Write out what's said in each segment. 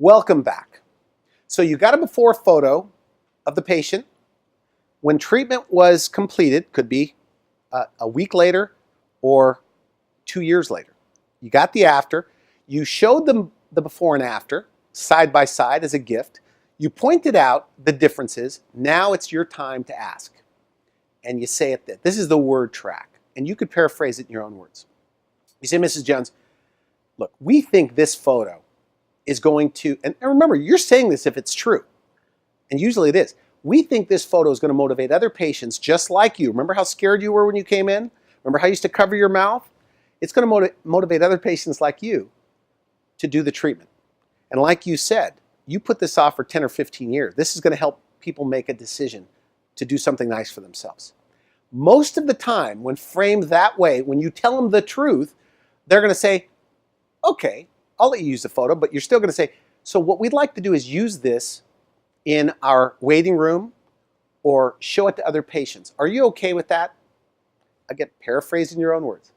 Welcome back. So you got a before photo of the patient when treatment was completed, could be a week later or 2 years later. You got the after. You showed them the before and after side by side as a gift. You pointed out the differences. Now it's your time to ask. And you say it that this is the word track. And you could paraphrase it in your own words. You say, Mrs. Jones, look, we think this photo is going to, and remember, you're saying this if it's true, and usually it is. We think this photo is going to motivate other patients just like you. Remember how scared you were when you came in? Remember how you used to cover your mouth? It's going to motivate other patients like you to do the treatment. And like you said, you put this off for 10 or 15 years. This is going to help people make a decision to do something nice for themselves. Most of the time, when framed that way, when you tell them the truth, they're going to say, okay, I'll let you use the photo, but you're still going to say, so what we'd like to do is use this in our waiting room or show it to other patients. Are you okay with that? Again, paraphrasing your own words.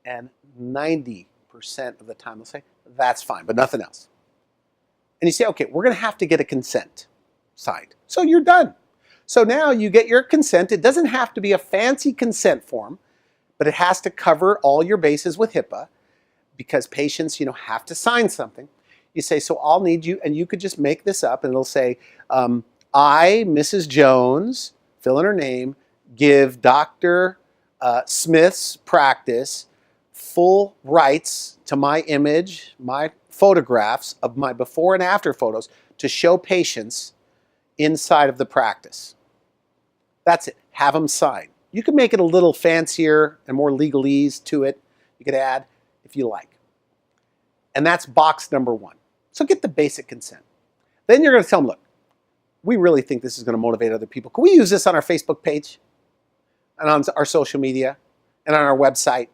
And 90% of the time they'll say, that's fine, but nothing else. And you say, okay, we're going to have to get a consent signed. So you're done. So now you get your consent. It doesn't have to be a fancy consent form, but it has to cover all your bases with HIPAA because patients, have to sign something. You say, so I'll need you, and you could just make this up, and it'll say, I, Mrs. Jones, fill in her name, give Dr. Smith's practice full rights to my image, my photographs of my before and after photos to show patients inside of the practice. That's it. Have them sign. You can make it a little fancier and more legalese to it. You could add if you like. And that's box number 1. So get the basic consent. Then you're going to tell them, look, we really think this is going to motivate other people. Can we use this on our Facebook page and on our social media and on our website?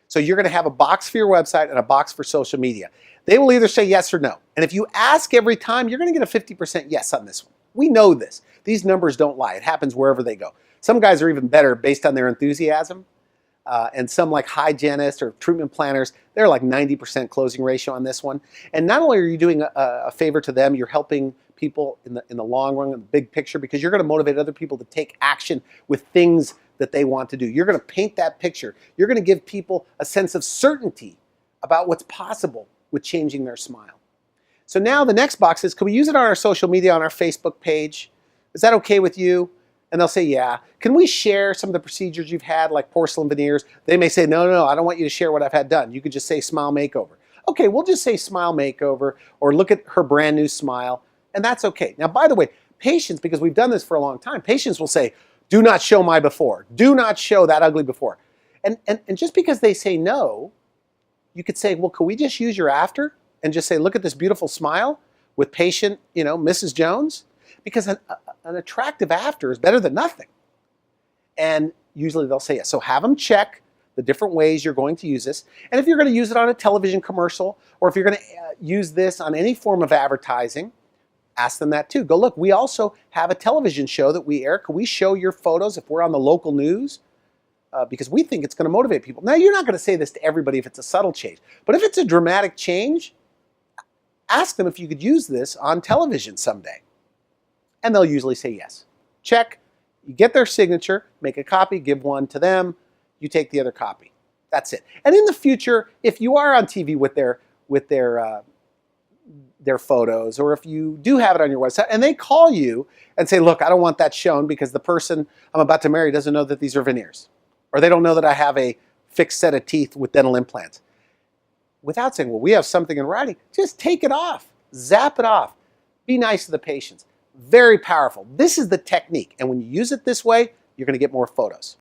So you're going to have a box for your website and a box for social media. They will either say yes or no. And if you ask every time, you're going to get a 50% yes on this one. We know this. These numbers don't lie. It happens wherever they go. Some guys are even better based on their enthusiasm. And some like hygienists or treatment planners, they're like 90% closing ratio on this one. And not only are you doing a favor to them, you're helping people in the long run, in the big picture, because you're going to motivate other people to take action with things that they want to do. You're going to paint that picture. You're going to give people a sense of certainty about what's possible with changing their smile. So now the next box is, can we use it on our social media, on our Facebook page? Is that okay with you? And they'll say, yeah. Can we share some of the procedures you've had, like porcelain veneers? They may say, no, I don't want you to share what I've had done. You could just say smile makeover. Okay, we'll just say smile makeover, or look at her brand new smile, and that's okay. Now, by the way, patients, because we've done this for a long time, patients will say, do not show my before. Do not show that ugly before. And just because they say no, you could say, well, could we just use your after? And just say, look at this beautiful smile with patient, Mrs. Jones? Because an attractive after is better than nothing. And usually they'll say yes. So have them check the different ways you're going to use this. And if you're going to use it on a television commercial, or if you're going to use this on any form of advertising, ask them that too. Go, look, we also have a television show that we air. Can we show your photos if we're on the local news? Because we think it's going to motivate people. Now, you're not going to say this to everybody if it's a subtle change. But if it's a dramatic change, ask them if you could use this on television someday. And they'll usually say yes. Check. You get their signature, make a copy, give one to them. You take the other copy. That's it. And in the future, if you are on TV with their photos, or if you do have it on your website, and they call you and say, look, I don't want that shown because the person I'm about to marry doesn't know that these are veneers, or they don't know that I have a fixed set of teeth with dental implants. Without saying, well, we have something in writing, just take it off. Zap it off. Be nice to the patients. Very powerful. This is the technique. And when you use it this way, you're going to get more photos.